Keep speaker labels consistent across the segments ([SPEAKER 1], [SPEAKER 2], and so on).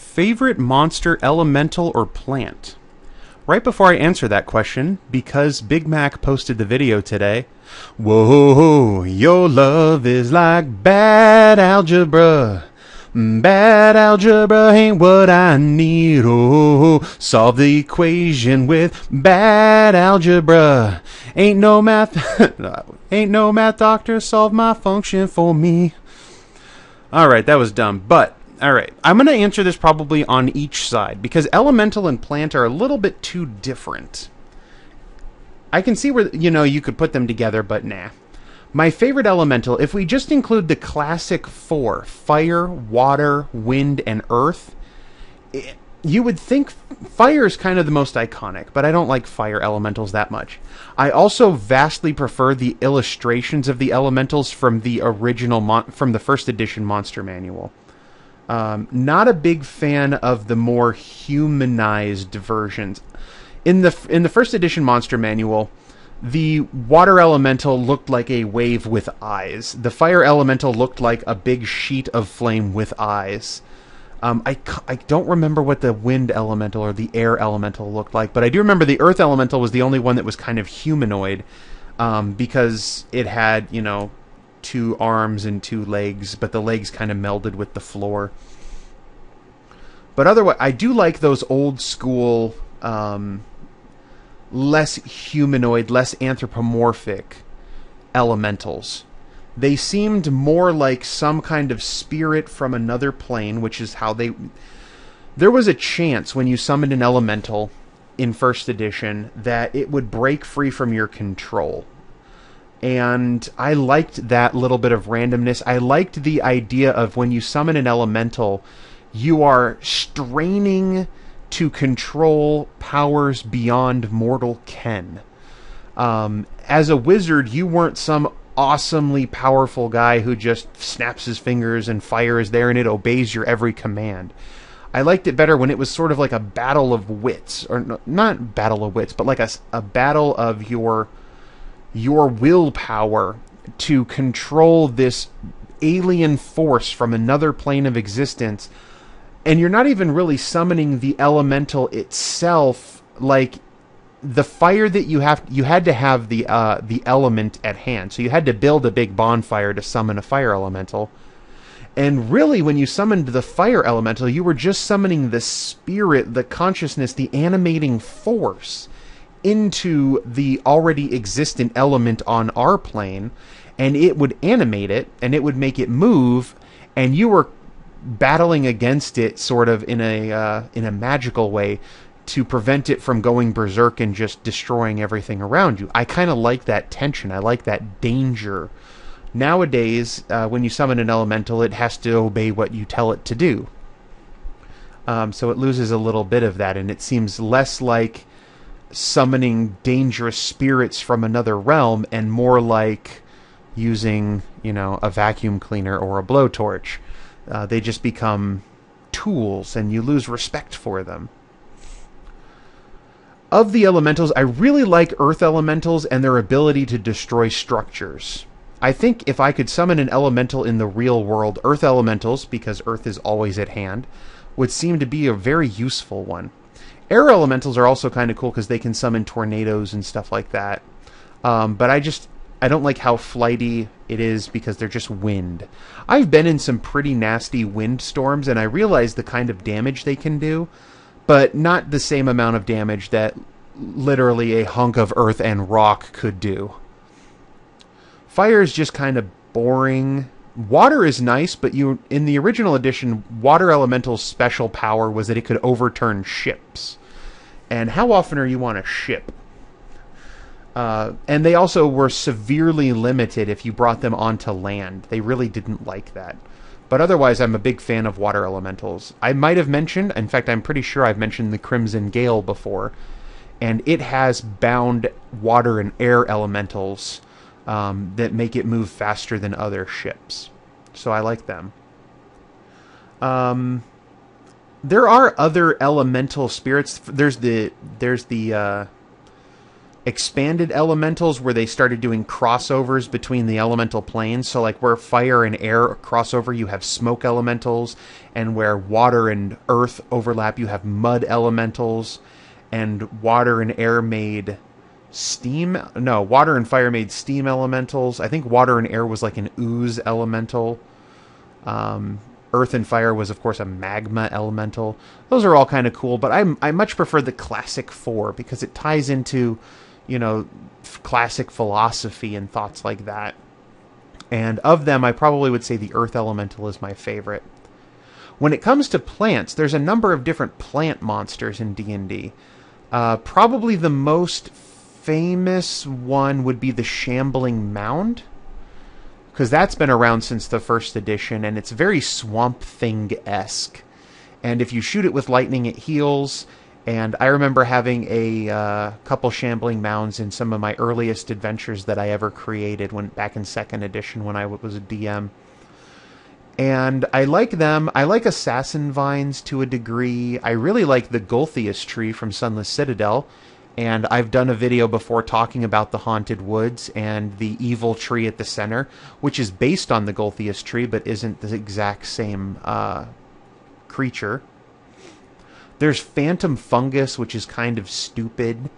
[SPEAKER 1] Favorite monster, elemental, or plant? Right before I answer that question, because Big Mac posted the video today, whoa, your love is like bad algebra. Bad algebra ain't what I need. Oh, solve the equation with bad algebra. Ain't no math, ain't no math doctor solve my function for me. Alright, that was dumb, but alright, I'm going to answer this probably on each side, because elemental and plant are a little bit too different. I can see where, you could put them together, but nah. My favorite elemental, if we just include the classic four, fire, water, wind, and earth, you would think fire is kind of the most iconic, but I don't like fire elementals that much. I also vastly prefer the illustrations of the elementals from the original, from the first edition Monster Manual. Not a big fan of the more humanized versions. In the first edition Monster Manual, the water elemental looked like a wave with eyes. The fire elemental looked like a big sheet of flame with eyes. I don't remember what the wind elemental or the air elemental looked like, but I do remember the earth elemental was the only one that was kind of humanoid, because it had, two arms and two legs, but the legs kind of melded with the floor. But otherwise, I do like those old school, less humanoid, less anthropomorphic elementals. They seemed more like some kind of spirit from another plane, which is how they... There was a chance when you summoned an elemental in first edition that it would break free from your control. And I liked that little bit of randomness. I liked the idea of when you summon an elemental, you are straining to control powers beyond mortal ken. As a wizard, you weren't some awesomely powerful guy who just snaps his fingers and fire is there and it obeys your every command. I liked it better when it was sort of like a battle of wits, or not battle of wits, but like a battle of your willpower to control this alien force from another plane of existence. And you're not even really summoning the elemental itself. Like, the fire that you had to have the element at hand. So you had to build a big bonfire to summon a fire elemental. And really, when you summoned the fire elemental, you were just summoning the spirit, the consciousness, the animating force into the already existent element on our plane, and it would animate it, and it would make it move, and you were battling against it sort of in a magical way to prevent it from going berserk and just destroying everything around you. I kind of like that tension. I like that danger. Nowadays, when you summon an elemental, it has to obey what you tell it to do. So it loses a little bit of that, and it seems less like summoning dangerous spirits from another realm and more like using, a vacuum cleaner or a blowtorch. They just become tools, and you lose respect for them. Of the elementals, I really like earth elementals and their ability to destroy structures. I think if I could summon an elemental in the real world, earth elementals, because earth is always at hand, would seem to be a very useful one. Air elementals are also kind of cool because they can summon tornadoes and stuff like that. But I don't like how flighty it is because they're just wind. I've been in some pretty nasty wind storms, and I realize the kind of damage they can do, but not the same amount of damage that literally a hunk of earth and rock could do. Fire is just kind of boring. Water is nice, but in the original edition, Water Elemental's special power was that it could overturn ships. And how often are you on a ship? And they also were severely limited if you brought them onto land. They really didn't like that. But otherwise, I'm a big fan of water elementals. I might have mentioned, in fact, I'm pretty sure I've mentioned the Crimson Gale before. And it has bound water and air elementals that make it move faster than other ships. So I like them. There are other elemental spirits. There's the expanded elementals where they started doing crossovers between the elemental planes. So like where fire and air crossover, you have smoke elementals, and where water and earth overlap, you have mud elementals, and water and air made steam. No, water and fire made steam elementals. I think water and air was like an ooze elemental. Earth and fire was, of course, a magma elemental. Those are all kind of cool, but I much prefer the classic four because it ties into, you know, classic philosophy and thoughts like that. And of them, I probably would say the earth elemental is my favorite. When it comes to plants, there's a number of different plant monsters in D&D. Probably the most famous one would be the Shambling Mound, because that's been around since the first edition, and it's very Swamp Thing-esque. And if you shoot it with lightning, it heals. And I remember having a couple Shambling Mounds in some of my earliest adventures that I ever created back in 2nd edition when I was a DM. And I like them. I like Assassin Vines to a degree. I really like the Golthius tree from Sunless Citadel. And I've done a video before talking about the Haunted Woods and the evil tree at the center, which is based on the Golthius tree, but isn't the exact same creature. There's Phantom Fungus, which is kind of stupid.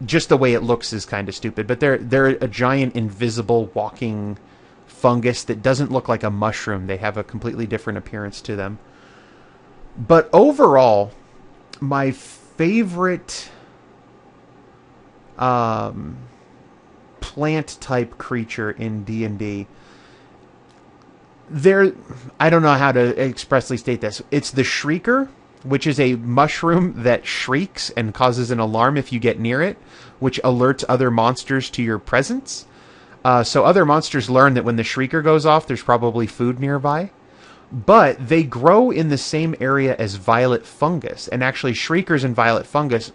[SPEAKER 1] Just the way it looks is kind of stupid. But they're a giant invisible walking fungus that doesn't look like a mushroom. They have a completely different appearance to them. But overall, my favorite plant type creature in D&D, I don't know how to expressly state this. It's the Shrieker, which is a mushroom that shrieks and causes an alarm if you get near it, which alerts other monsters to your presence. So other monsters learn that when the Shrieker goes off, there's probably food nearby. But they grow in the same area as violet fungus. And actually, Shriekers and violet fungus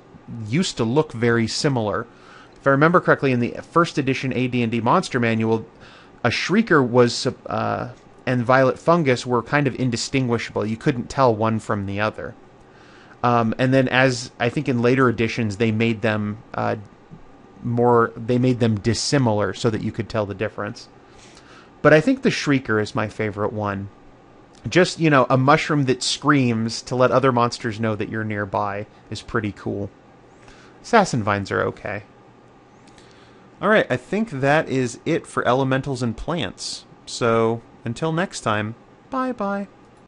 [SPEAKER 1] used to look very similar. If I remember correctly, in the first edition AD&D Monster Manual, a Shrieker was and violet fungus were kind of indistinguishable. You couldn't tell one from the other. And then, as I think in later editions, they made them dissimilar so that you could tell the difference. But I think the Shrieker is my favorite one. Just, you know, a mushroom that screams to let other monsters know that you're nearby is pretty cool. Assassin Vines are okay. Alright, I think that is it for elementals and plants. So, until next time, bye-bye.